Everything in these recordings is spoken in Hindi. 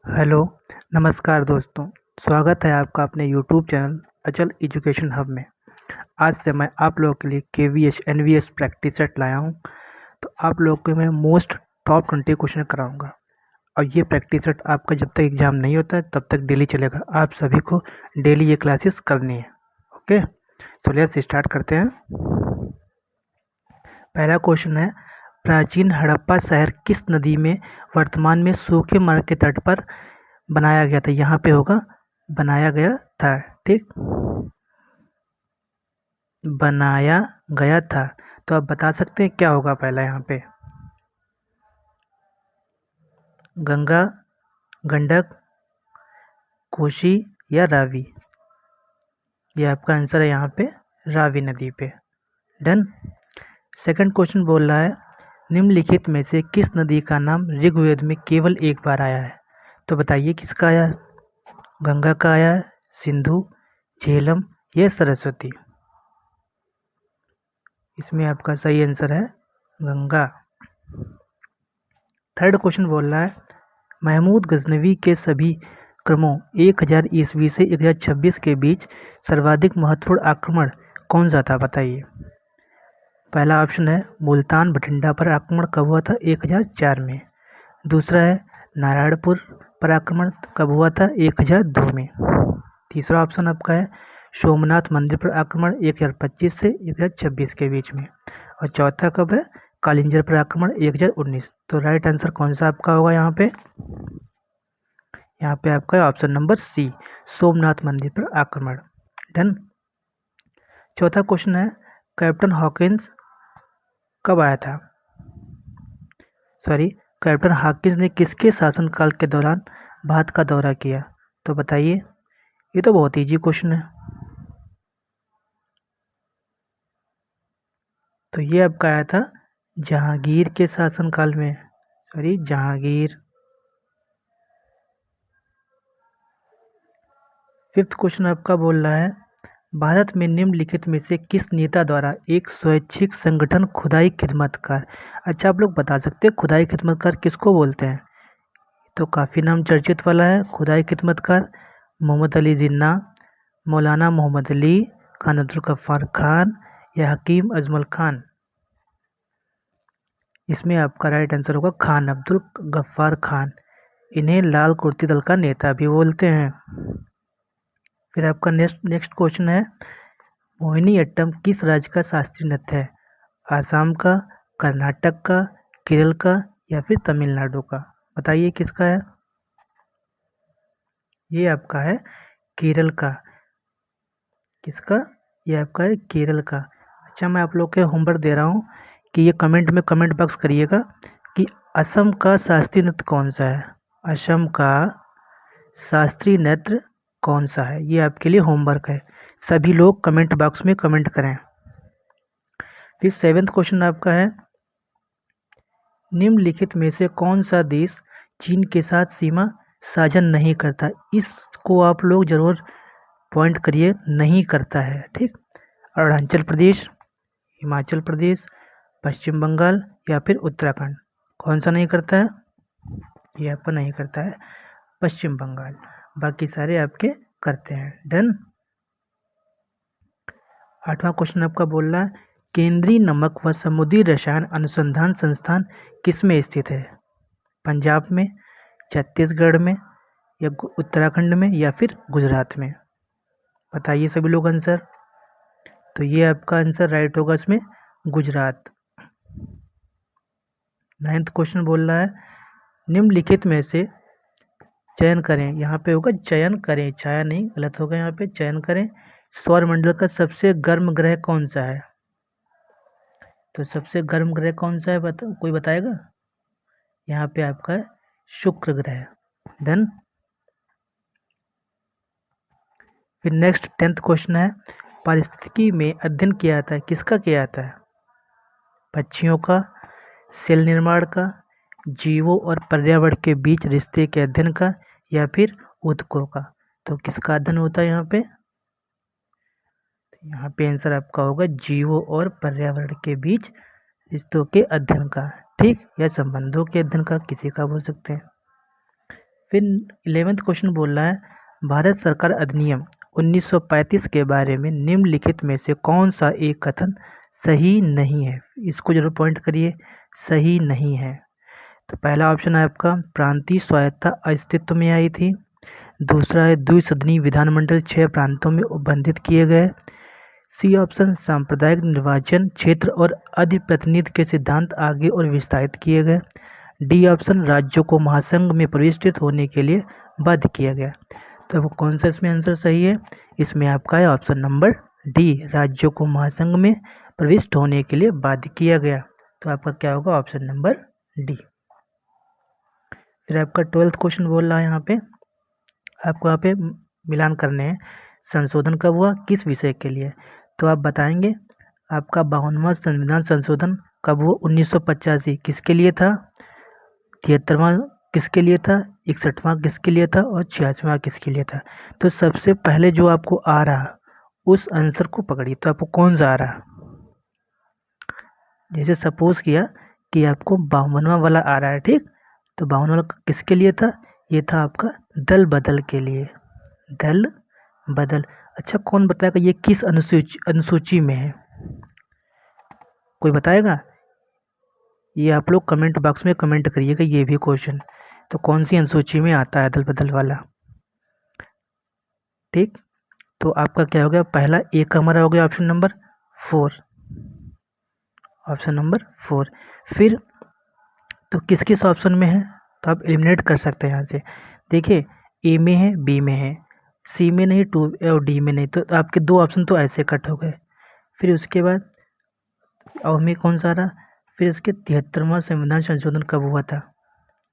हेलो, नमस्कार दोस्तों। स्वागत है आपका अपने यूट्यूब चैनल अचल एजुकेशन हब में। आज से मैं आप लोगों के लिए केवीएच एनवीएस प्रैक्टिस सेट लाया हूँ। तो आप लोगों को मैं मोस्ट टॉप 20 क्वेश्चन कराऊंगा और ये प्रैक्टिस सेट आपका जब तक एग्ज़ाम नहीं होता है तब तक डेली चलेगा। आप सभी को डेली ये क्लासेस करनी है। ओके, तो लेट्स स्टार्ट करते हैं। पहला क्वेश्चन है, प्राचीन हड़प्पा शहर किस नदी में वर्तमान में सूखे मार्ग के तट पर बनाया गया था? यहाँ पे होगा बनाया गया था। ठीक, बनाया गया था। तो आप बता सकते हैं क्या होगा पहला यहाँ पे? गंगा, गंडक, कोसी या रावी? ये आपका आंसर है यहाँ पे रावी नदी पे। डन। सेकंड क्वेश्चन बोल रहा है, निम्नलिखित में से किस नदी का नाम ऋग्वेद में केवल एक बार आया है? तो बताइए किसका आया? गंगा का आया है, सिंधु, झेलम या सरस्वती? इसमें आपका सही आंसर है गंगा। थर्ड क्वेश्चन बोल रहा है, महमूद गजनवी के सभी क्रमों 1000 ईस्वी से 1026 के बीच सर्वाधिक महत्वपूर्ण आक्रमण कौन सा था? बताइए। पहला ऑप्शन है मुल्तान बठिंडा पर आक्रमण कब हुआ था? 1004 में। दूसरा है नारायणपुर पर आक्रमण कब हुआ था? 1002 में। तीसरा ऑप्शन आपका है सोमनाथ मंदिर पर आक्रमण 1025 से 1026 के बीच में। और चौथा कब है? कालिंजर पर आक्रमण 1019। तो राइट आंसर कौन सा आपका होगा यहाँ पे? यहाँ पे आपका ऑप्शन नंबर सी, सोमनाथ मंदिर पर आक्रमण। डन। चौथा क्वेश्चन है, कैप्टन हॉकिंस कब आया था? सॉरी, कैप्टन हॉकिंस ने किसके शासनकाल के दौरान भारत का दौरा किया? तो बताइए। ये तो बहुत इजी क्वेश्चन है। तो ये आपका आया था जहांगीर के शासनकाल में। सॉरी, जहांगीर। फिफ्थ क्वेश्चन आपका बोल रहा है, भारत में निम्नलिखित में से किस नेता द्वारा एक स्वैच्छिक संगठन खुदाई खिदमतकार? अच्छा, आप लोग बता सकते हैं खुदाई खिदमतकार किसको बोलते हैं? तो काफ़ी नाम चर्चित वाला है खुदाई खिदमतकार। मोहम्मद अली जिन्ना, मौलाना मोहम्मद अली, खान अब्दुल गफ्फार खान या हकीम अजमल खान? इसमें आपका राइट आंसर होगा खान अब्दुल गफ्फार खान। इन्हें लाल कुर्ती दल का नेता भी बोलते हैं। फिर आपका नेक्स्ट क्वेश्चन है, मोहिनीअट्टम किस राज्य का शास्त्रीय नृत्य है? आसाम का, कर्नाटक का, केरल का या फिर तमिलनाडु का? बताइए किसका है? ये आपका है केरल का। किसका? ये आपका है केरल का। अच्छा, मैं आप लोग के होमवर्क दे रहा हूँ कि ये कमेंट में कमेंट बॉक्स करिएगा कि असम का शास्त्रीय नृत्य कौन सा है। असम का शास्त्रीय नृत्य कौन सा है? ये आपके लिए होमवर्क है। सभी लोग कमेंट बॉक्स में कमेंट करें। फिर सेवेंथ क्वेश्चन आपका है, निम्नलिखित में से कौन सा देश चीन के साथ सीमा साझा नहीं करता? इसको आप लोग जरूर पॉइंट करिए, नहीं करता है। ठीक, अरुणाचल प्रदेश, हिमाचल प्रदेश, पश्चिम बंगाल या फिर उत्तराखंड? कौन सा नहीं करता है? ये आपका नहीं करता है पश्चिम बंगाल। बाकी सारे आपके करते हैं। डन। आठवां क्वेश्चन आपका बोल रहा है, केंद्रीय नमक व समुद्री रसायन अनुसंधान संस्थान किसमें स्थित है? पंजाब में, छत्तीसगढ़ में या उत्तराखंड में या फिर गुजरात में? बताइए सभी लोग आंसर। तो ये आपका आंसर राइट होगा इसमें गुजरात। नाइन्थ क्वेश्चन बोल रहा है, निम्नलिखित में से चयन करें। यहाँ पे होगा चयन करें, छाया नहीं, गलत होगा। यहाँ पे चयन करें, सौरमंडल का सबसे गर्म ग्रह कौन सा है? तो सबसे गर्म ग्रह कौन सा है कोई बताएगा? यहाँ पे आपका है शुक्र ग्रह। डन। फिर नेक्स्ट 10th क्वेश्चन है, पारिस्थितिकी में अध्ययन किया जाता है, किसका किया जाता है? पक्षियों का, सेल निर्माण का, जीवों और पर्यावरण के बीच रिश्ते के अध्ययन का या फिर ऊतकों का? तो किसका अध्ययन होता है यहाँ पे? यहाँ पे आंसर आपका होगा जीवों और पर्यावरण के बीच रिश्तों के अध्ययन का। ठीक, या संबंधों के अध्ययन का, किसी का बोल सकते हैं। फिर 11th क्वेश्चन बोल रहा है भारत सरकार अधिनियम 1935 के बारे में निम्नलिखित में से कौन सा एक कथन सही नहीं है। इसको जरूर पॉइंट करिए, सही नहीं है। तो पहला ऑप्शन है आपका प्रांतीय स्वायत्तता अस्तित्व में आई थी। दूसरा है द्विसदनीय विधानमंडल 6 प्रांतों में उपबंधित किए गए। सी ऑप्शन सांप्रदायिक निर्वाचन क्षेत्र और अधिप्रतिनिधि के सिद्धांत आगे और विस्तारित किए गए। डी ऑप्शन राज्यों को महासंघ में प्रविष्ट होने के लिए बाध्य किया गया। तो अब कौन सा इसमें आंसर सही है? इसमें आपका है ऑप्शन नंबर डी, राज्यों को महासंघ में प्रविष्ट होने के लिए बाध्य किया गया। तो आपका क्या होगा? Option number D. फिर आपका 12th क्वेश्चन बोल रहा है यहाँ पे आपको यहाँ पे मिलान करने हैं, संशोधन कब हुआ, किस विषय के लिए। तो आप बताएंगे आपका 52वां संविधान संशोधन कब हुआ? 1985 किसके लिए था? 73वां किसके लिए था? 61वां किसके लिए था? और 86वां किसके लिए था? तो सबसे पहले जो आपको आ रहा उस आंसर को पकड़िए। तो आपको कौन सा आ रहा? जैसे सपोज किया कि आपको 52वां वाला आ रहा है, ठीक। तो 52 वाला किसके लिए था? ये था आपका दल बदल के लिए, दल बदल। अच्छा, कौन बताएगा ये किस अनुसूची में है? कोई बताएगा? ये आप लोग कमेंट बॉक्स में कमेंट करिएगा ये भी क्वेश्चन। तो कौन सी अनुसूची में आता है दल बदल वाला, ठीक। तो आपका क्या हो गया? पहला एक हमारा हो गया ऑप्शन नंबर 4, ऑप्शन नंबर 4। फिर तो किस किस ऑप्शन में है? तो आप एलिमिनेट कर सकते हैं यहाँ से। देखिए, ए में है, बी में है, सी में नहीं, टू और डी में नहीं। तो आपके दो ऑप्शन तो ऐसे कट हो गए। फिर उसके बाद और में कौन सा रहा? फिर इसके 73वां संविधान संशोधन कब हुआ था?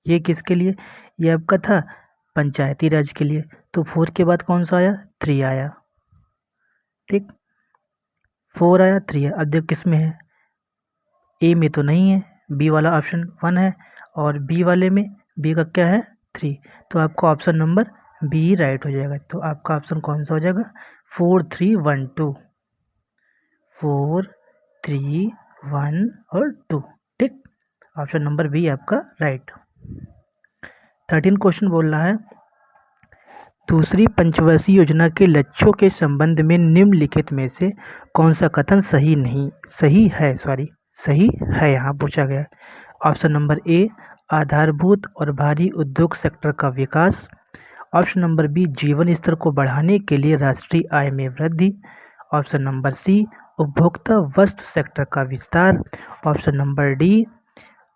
ये किसके लिए? ये आपका था पंचायती राज के लिए। तो 4 के बाद कौन सा आया? 3 आया, ठीक। 4 आया, 3 आया। अब देखो किस में है? ए में तो नहीं है, बी वाला ऑप्शन 1 है, और बी वाले में बी का क्या है? 3। तो आपका ऑप्शन नंबर बी राइट हो जाएगा। तो आपका ऑप्शन कौन सा हो जाएगा? 4 3 1 2, 4 3 1 और 2, ठीक। ऑप्शन नंबर बी आपका राइट। 13 क्वेश्चन बोल रहा है दूसरी पंचवर्षीय योजना के लक्ष्यों के संबंध में निम्नलिखित में से कौन सा कथन सही है यहाँ पूछा गया। ऑप्शन नंबर ए आधारभूत और भारी उद्योग सेक्टर का विकास। ऑप्शन नंबर बी जीवन स्तर को बढ़ाने के लिए राष्ट्रीय आय में वृद्धि। ऑप्शन नंबर सी उपभोक्ता वस्तु सेक्टर का विस्तार। ऑप्शन नंबर डी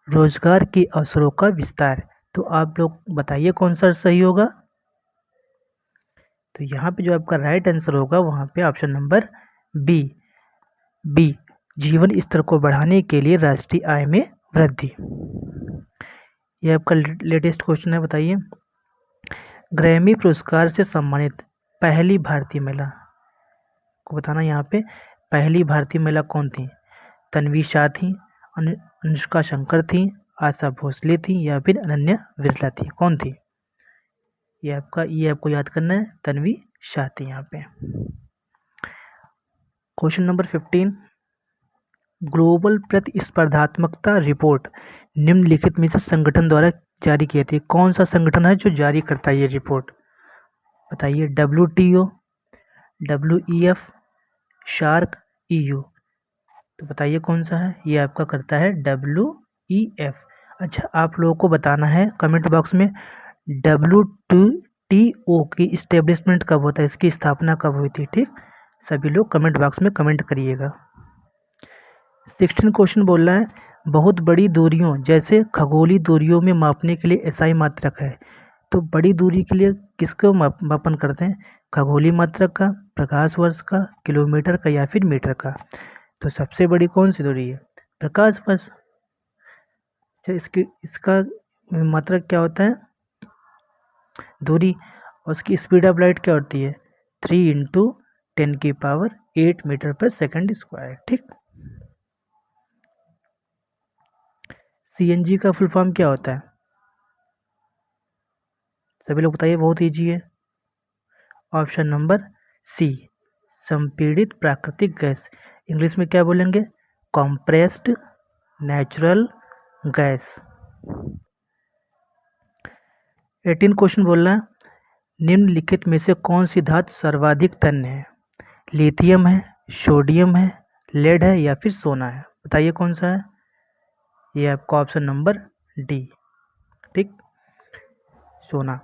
रोजगार के अवसरों का विस्तार। तो आप लोग बताइए कौन सा सही होगा। तो यहाँ पे जो आपका राइट आंसर होगा वहाँ पे ऑप्शन नंबर बी, जीवन स्तर को बढ़ाने के लिए राष्ट्रीय आय में वृद्धि। यह आपका लेटेस्ट क्वेश्चन है, बताइए ग्रैमी पुरस्कार से सम्मानित पहली भारतीय महिला को बताना। यहाँ पे पहली भारतीय महिला कौन थी? तन्वी शाह थी, अनुष्का शंकर थी, आशा भोसले थी, या फिर अनन्या बिरला थी? कौन थी? ये आपको याद करना है, तन्वी शाह थी यहाँ पे। क्वेश्चन नंबर 15 ग्लोबल प्रतिस्पर्धात्मकता रिपोर्ट निम्नलिखित में से संगठन द्वारा जारी किए थे। कौन सा संगठन है जो जारी करता है ये रिपोर्ट? बताइए। WTO, WEF, shark, EU। तो बताइए कौन सा है? ये आपका करता है WEF। अच्छा, आप लोगों को बताना है कमेंट बॉक्स में WTO की इस्टेब्लिशमेंट कब होता है, इसकी स्थापना कब हुई थी, ठीक। सभी लोग कमेंट बॉक्स में कमेंट करिएगा। 16 क्वेश्चन बोल रहा है बहुत बड़ी दूरियों जैसे खगोलीय दूरियों में मापने के लिए SI मात्रक है। तो बड़ी दूरी के लिए किसको मापन करते हैं? खगोलीय मात्रक का, प्रकाश वर्ष का, किलोमीटर का, या फिर मीटर का? तो सबसे बड़ी कौन सी दूरी है? प्रकाश वर्ष। इसका मात्रक क्या होता है? दूरी। और उसकी स्पीड ऑफ लाइट क्या होती है? 3 × 10⁸ मीटर पर सेकंड स्क्वायर, ठीक। CNG का फुल फॉर्म क्या होता है? सभी लोग बताइए, बहुत ईजी है। ऑप्शन नंबर सी संपीड़ित प्राकृतिक गैस। इंग्लिश में क्या बोलेंगे? Compressed natural gas. 18 क्वेश्चन बोल रहा है, निम्नलिखित में से कौन सी धातु सर्वाधिक तन्य है? लिथियम है, सोडियम है, लेड है या फिर सोना है? बताइए कौन सा है? ये आपका ऑप्शन नंबर डी, ठीक, सोना।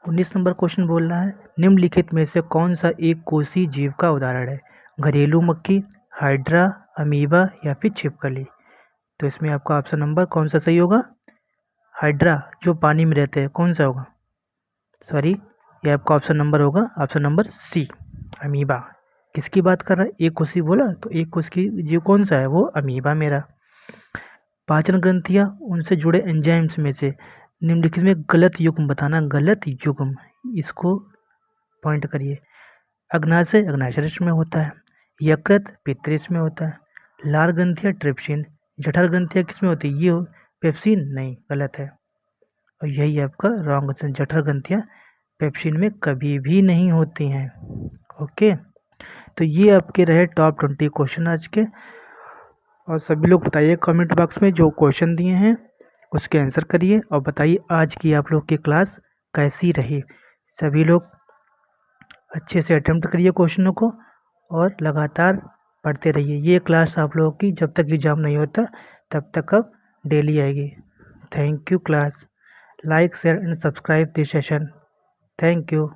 19 नंबर क्वेश्चन बोल रहा है, निम्नलिखित में से कौन सा एक कोषीय जीव का उदाहरण है? घरेलू मक्खी, हाइड्रा, अमीबा या फिर छिपकली? तो इसमें आपका ऑप्शन नंबर कौन सा सही होगा? हाइड्रा, जो पानी में रहते हैं, कौन सा होगा? सॉरी, ये आपका ऑप्शन नंबर होगा ऑप्शन नंबर सी, अमीबा। किसकी बात कर रहा है? एक कोषीय बोला तो एक कोषीय जीव कौन सा है? वो अमीबा मेरा। पाचन ग्रंथियां, उनसे जुड़े एंजाइम्स में से निम्नलिखित में गलत युग्म बताना। गलत युग्म, इसको पॉइंट करिए। अग्नाशय अग्नाशय में होता है, यकृत पित्तरस में होता है, लार ग्रंथियां ट्रिप्सिन, जठर ग्रंथियां किस में होती है? ये पेप्सिन, नहीं, गलत है। और यही आपका रॉन्ग आंसर, जठर ग्रंथियां पेप्सिन में कभी भी नहीं होती हैं। ओके, तो ये आपके रहे टॉप 20 क्वेश्चन आज के। और सभी लोग बताइए कमेंट बॉक्स में जो क्वेश्चन दिए हैं उसके आंसर करिए, और बताइए आज की आप लोग की क्लास कैसी रही। सभी लोग अच्छे से अटेम्प्ट करिए क्वेश्चनों को और लगातार पढ़ते रहिए। ये क्लास आप लोगों की जब तक एग्ज़ाम नहीं होता तब तक अब डेली आएगी। Thank you class. Like share and subscribe this session. Thank you.